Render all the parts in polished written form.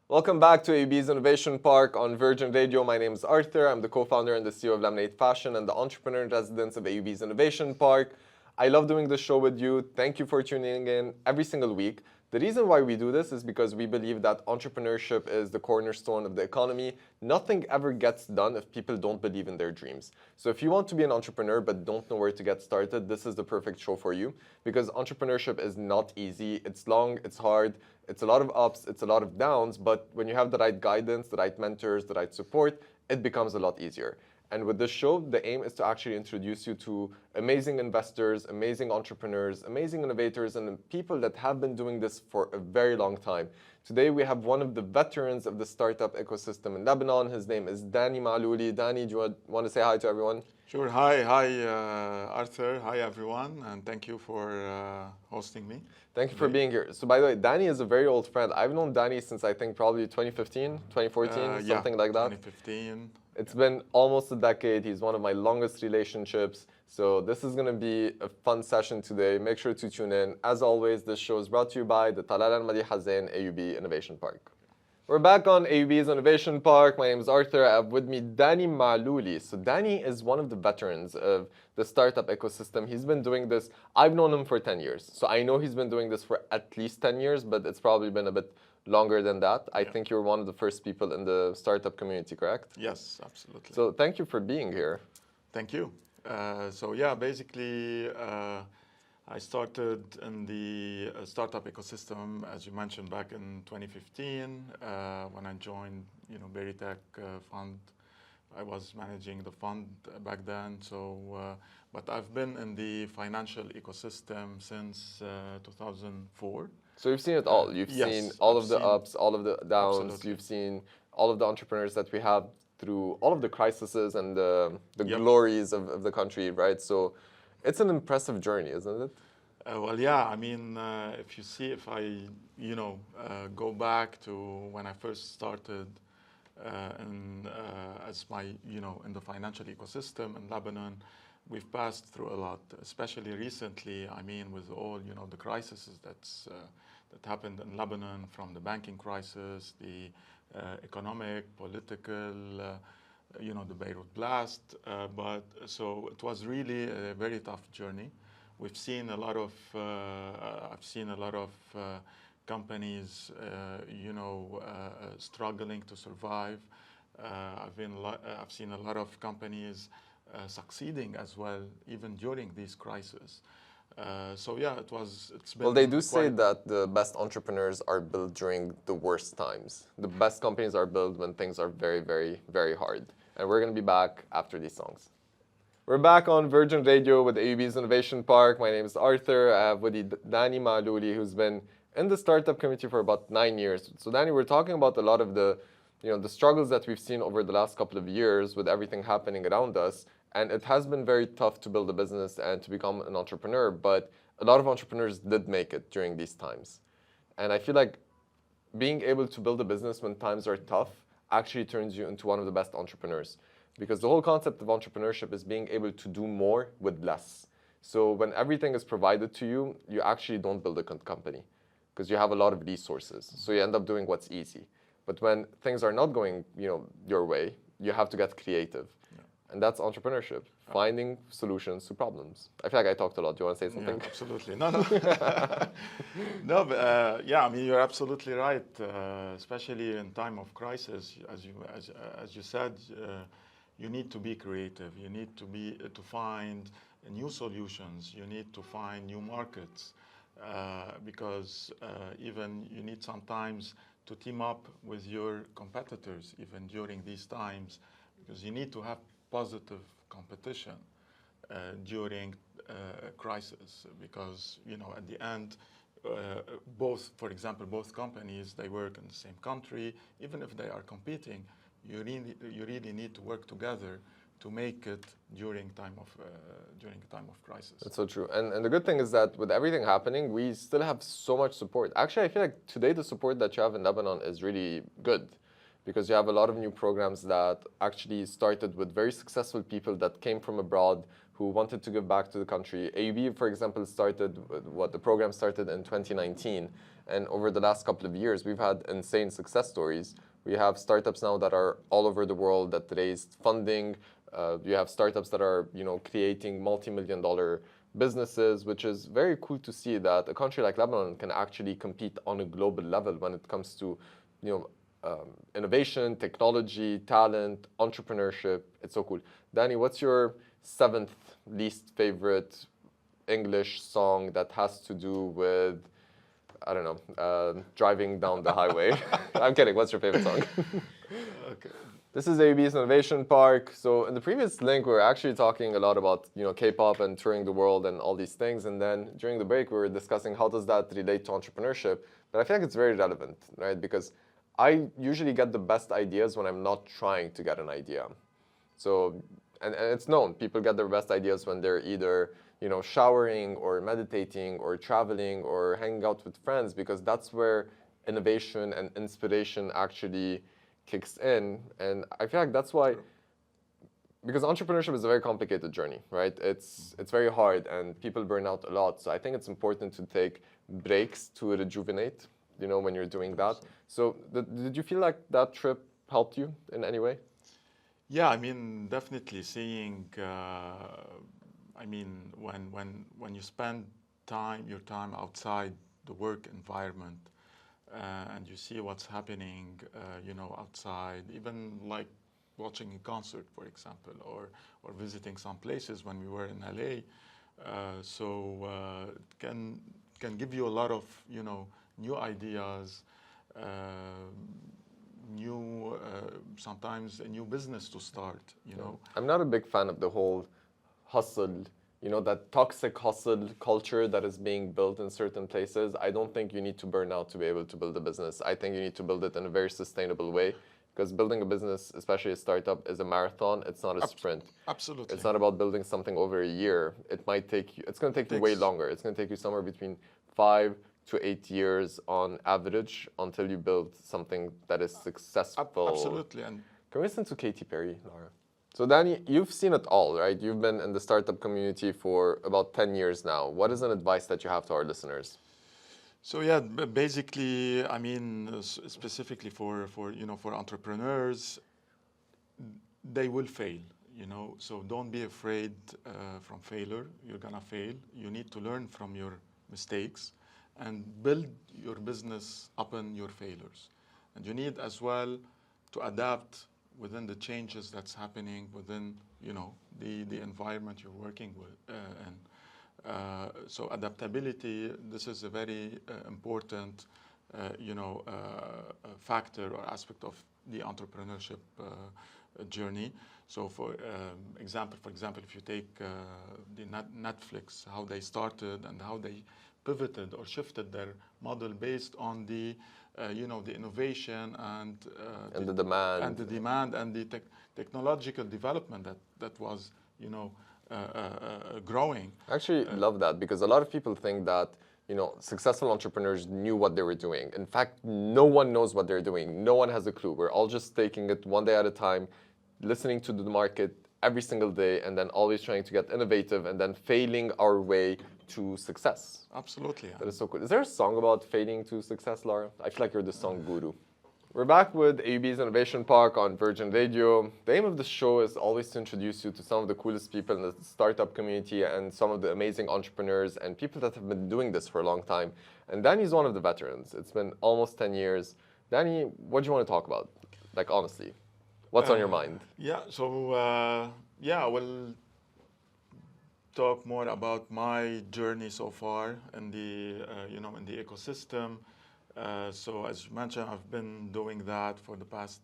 Welcome back to AUB's Innovation Park on Virgin Radio. My name is Arthur. I'm the co-founder and the CEO of Lemonade Fashion and the entrepreneur in residence of AUB's Innovation Park. I love doing this show with you. Thank you for tuning in every single week. The reason why we do this is because we believe that entrepreneurship is the cornerstone of the economy. Nothing ever gets done if people don't believe in their dreams. So if you want to be an entrepreneur but don't know where to get started, this is the perfect show for you because entrepreneurship is not easy. It's long, it's hard, it's a lot of ups, it's a lot of downs, but when you have the right guidance, the right mentors, the right support, it becomes a lot easier. And with this show, the aim is to actually introduce you to amazing investors, amazing entrepreneurs, amazing innovators, and people that have been doing this for a very long time. Today, we have one of the veterans of the startup ecosystem in Lebanon. His name is Danny Maalouli. Danny, do you want to say hi to everyone? Sure. Hi, Arthur. Hi, everyone, and thank you for hosting me. Thank you for being here. So by the way, Danny is a very old friend. I've known Danny since I think probably 2015, 2014, something like that. 2015. It's been almost a decade. He's one of my longest relationships. So this is going to be a fun session today. Make sure to tune in. As always, this show is brought to you by the Talal Al-Madiha Zein AUB Innovation Park. We're back on AUB's Innovation Park. My name is Arthur. I have with me Danny Maalouli. So Danny is one of the veterans of the startup ecosystem. He's been doing this. I've known him for 10 years. So I know he's been doing this for at least 10 years, but it's probably been a bit longer than that. I think you're one of the first people in the startup community, correct? Yes, absolutely. So thank you for being here. Thank you. Basically, I started in the startup ecosystem, as you mentioned, back in 2015 when I joined, Veritech Fund. I was managing the fund back then. But I've been in the financial ecosystem since 2004. So you've seen it all. You've seen all of the ups, all of the downs. Absolutely. You've seen all of the entrepreneurs that we have through all of the crises and the glories of the country, right? So it's an impressive journey, isn't it? If I go back to when I first started in the financial ecosystem in Lebanon, we've passed through a lot, especially recently. With all the crises that happened in Lebanon, from the banking crisis, the economic, political, the Beirut blast. So it was really a very tough journey. We've seen a lot of. I've seen a lot of companies, struggling to survive. I've seen a lot of companies succeeding as well, even during these crises. It's been. Well, they do say that the best entrepreneurs are built during the worst times. The best companies are built when things are very, very, very hard. And we're going to be back after these songs. We're back on Virgin Radio with AUB's Innovation Park. My name is Arthur. I have with me Danny Maalouli, who's been in the startup community for about 9 years. So Danny, we're talking about a lot of the struggles that we've seen over the last couple of years with everything happening around us. And it has been very tough to build a business and to become an entrepreneur, but a lot of entrepreneurs did make it during these times. And I feel like being able to build a business when times are tough actually turns you into one of the best entrepreneurs. Because the whole concept of entrepreneurship is being able to do more with less. So when everything is provided to you, you actually don't build a company because you have a lot of resources. So you end up doing what's easy. But when things are not going, your way, you have to get creative. And that's entrepreneurship, finding solutions to problems. I feel like I talked a lot. Do you want to say something? Yeah, absolutely. You're absolutely right. Especially in time of crisis, as you said, you need to be creative. You need to find new solutions. You need to find new markets, because even you need sometimes to team up with your competitors, even during these times, because you need to have positive competition during a crisis, because at the end, both companies, they work in the same country. Even if they are competing, you really need to work together to make it during a time of crisis. That's so true. And the good thing is that with everything happening, we still have so much support. Actually, I feel like today the support that you have in Lebanon is really good. because you have a lot of new programs that actually started with very successful people that came from abroad who wanted to give back to the country. AUB, for example, the program started in 2019. And over the last couple of years, we've had insane success stories. We have startups now that are all over the world that raised funding. You have startups that are, creating multi-million-dollar businesses, which is very cool to see that a country like Lebanon can actually compete on a global level when it comes to, innovation, technology, talent, entrepreneurship. It's so cool. Danny, what's your 7th least favorite English song that has to do with, I don't know, driving down the highway? I'm kidding. What's your favorite song? Okay. This is AUB's Innovation Park. So in the previous link, we were actually talking a lot about, K-pop and touring the world and all these things. And then during the break, we were discussing how does that relate to entrepreneurship. But I feel like it's very relevant, right? Because I usually get the best ideas when I'm not trying to get an idea. So, and it's known, people get their best ideas when they're either, showering or meditating or traveling or hanging out with friends, because that's where innovation and inspiration actually kicks in. And I feel like that's why, because entrepreneurship is a very complicated journey, right? It's very hard and people burn out a lot. So I think it's important to take breaks to rejuvenate, when you're doing that. So did you feel like that trip helped you in any way? Yeah, I mean, definitely seeing, when you spend your time outside the work environment, and you see what's happening, outside, even like watching a concert, for example, or visiting some places when we were in LA. It can give you a lot of, new ideas, sometimes a new business to start, I'm not a big fan of the whole hustle, that toxic hustle culture that is being built in certain places. I don't think you need to burn out to be able to build a business. I think you need to build it in a very sustainable way, because building a business, especially a startup, is a marathon. It's not a sprint. Absolutely. It's not about building something over a year. It's going to take you way longer. It's going to take you somewhere between 5 to 8 years on average until you build something that is successful. Absolutely. And can we listen to Katy Perry, Laura? So Danny, you've seen it all, right? You've been in the startup community for about 10 years now. What is an advice that you have to our listeners? So yeah, basically, I mean, specifically for entrepreneurs, they will fail, So don't be afraid from failure. You're gonna fail. You need to learn from your mistakes and build your business upon your failures. And you need as well to adapt within the changes that's happening within, the environment you're working with. So adaptability, this is a very important, factor or aspect of the entrepreneurship journey. So for example, if you take the Netflix, how they started and how they pivoted or shifted their model based on the the innovation and the demand and the technological development that was growing. I actually love that, because a lot of people think that successful entrepreneurs knew what they were doing. In fact, no one knows what they're doing. No one has a clue. We're all just taking it one day at a time, listening to the market every single day, and then always trying to get innovative and then failing our way to success. Absolutely. Yeah. That is so cool. Is there a song about failing to success, Laura? I feel like you're the song guru. We're back with AUB's Innovation Park on Virgin Radio. The aim of the show is always to introduce you to some of the coolest people in the startup community and some of the amazing entrepreneurs and people that have been doing this for a long time. And Danny's one of the veterans. It's been almost 10 years. Danny, what do you want to talk about? Like, honestly, what's on your mind? Yeah, so, we'll talk more about my journey so far in the, in the ecosystem. So as you mentioned, I've been doing that for the past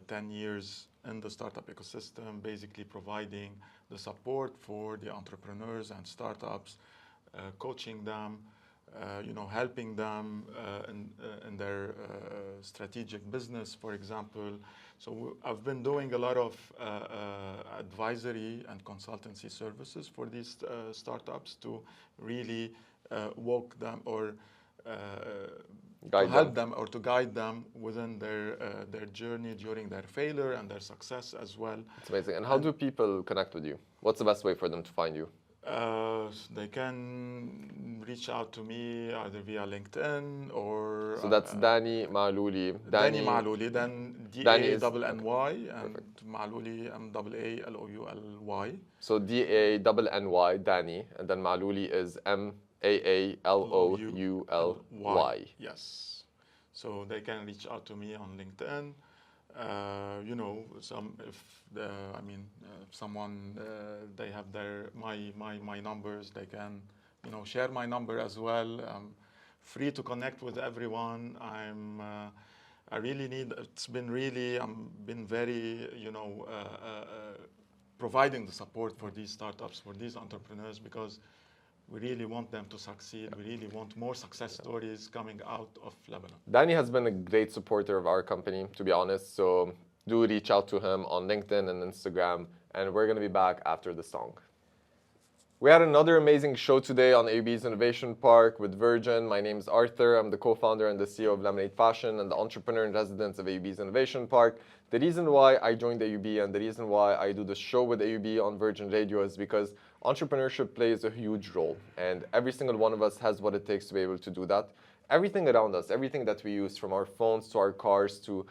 10 years in the startup ecosystem, basically providing the support for the entrepreneurs and startups, coaching them, helping them in their strategic business, for example. So I've been doing a lot of advisory and consultancy services for these startups to really walk them or Guide help them. them or to guide them within their journey during their failure and their success as well. It's amazing. And how do people connect with you? What's the best way for them to find you? They can reach out to me either via LinkedIn or. So that's Danny Malouli. Danny Malouli, then Danny is- D-A-N-N-Y, and Malouli, M-A-A-L-O-U-L-Y. So D-A-N-N-Y, Danny, and then Malouli is M-A-A-L-O-U-L-Y. Yes. So they can reach out to me on LinkedIn. If someone they have my numbers, they can share my number as well. I'm free to connect with everyone. I really need. It's been really. Been very providing the support for these startups, for these entrepreneurs, because we really want them to succeed. We really want more success stories coming out of Lebanon. Danny has been a great supporter of our company, to be honest. So do reach out to him on LinkedIn and Instagram. And we're going to be back after the song. We had another amazing show today on AUB's Innovation Park with Virgin. My name is Arthur. I'm the co-founder and the CEO of Lemonade Fashion and the entrepreneur in residence of AUB's Innovation Park. The reason why I joined AUB and the reason why I do the show with AUB on Virgin Radio is because entrepreneurship plays a huge role, and every single one of us has what it takes to be able to do that. Everything around us, everything that we use, from our phones to our cars to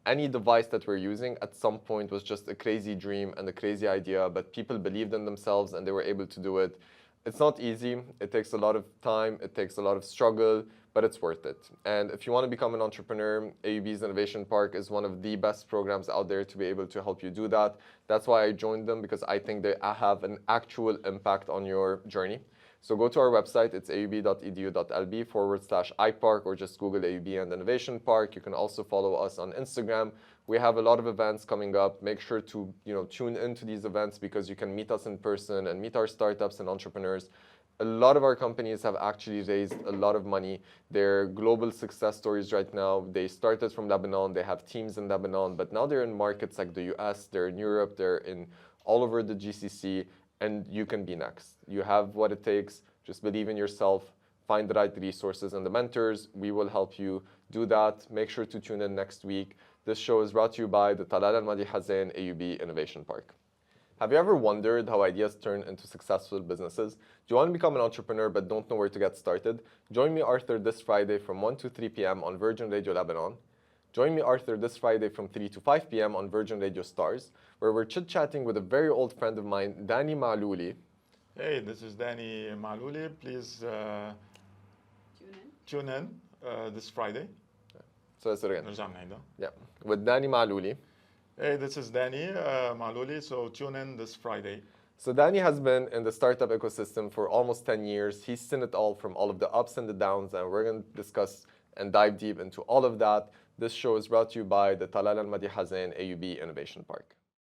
any device that we're using, at some point was just a crazy dream and a crazy idea, but people believed in themselves and they were able to do it. It's not easy. It takes a lot of time. It takes a lot of struggle, but it's worth it. And if you want to become an entrepreneur, AUB's Innovation Park is one of the best programs out there to be able to help you do that. That's why I joined them, because I think they have an actual impact on your journey. So go to our website. It's aub.edu.lb/iPark, or just Google AUB and Innovation Park. You can also follow us on Instagram. We have a lot of events coming up. Make sure to tune into these events, because you can meet us in person and meet our startups and entrepreneurs. A lot of our companies have actually raised a lot of money. They're global success stories right now. They started from Lebanon. They have teams in Lebanon, but now they're in markets like the US, they're in Europe, they're in all over the GCC, and you can be next. You have what it takes. Just believe in yourself, find the right resources and the mentors. We will help you do that. Make sure to tune in next week. This show is brought to you by the Talal Al-Madi Hazain AUB Innovation Park. Have you ever wondered how ideas turn into successful businesses? Do you want to become an entrepreneur but don't know where to get started? Join me, Arthur, this Friday from 1 to 3 p.m. on Virgin Radio Lebanon. Join me, Arthur, this Friday from 3 to 5 p.m. on Virgin Radio Stars, where we're chit-chatting with a very old friend of mine, Danny Malouli. Hey, this is Danny Malouli. Please tune in this Friday. So that's it again. نرجع نعيدها. Yeah, with Danny Malouli. Hey, this is Danny Malouli. So tune in this Friday. So Danny has been in the startup ecosystem for almost 10 years. He's seen it all, from all of the ups and the downs, and we're going to discuss and dive deep into all of that. This show is brought to you by the Talal Al-Madi Hazain AUB Innovation Park.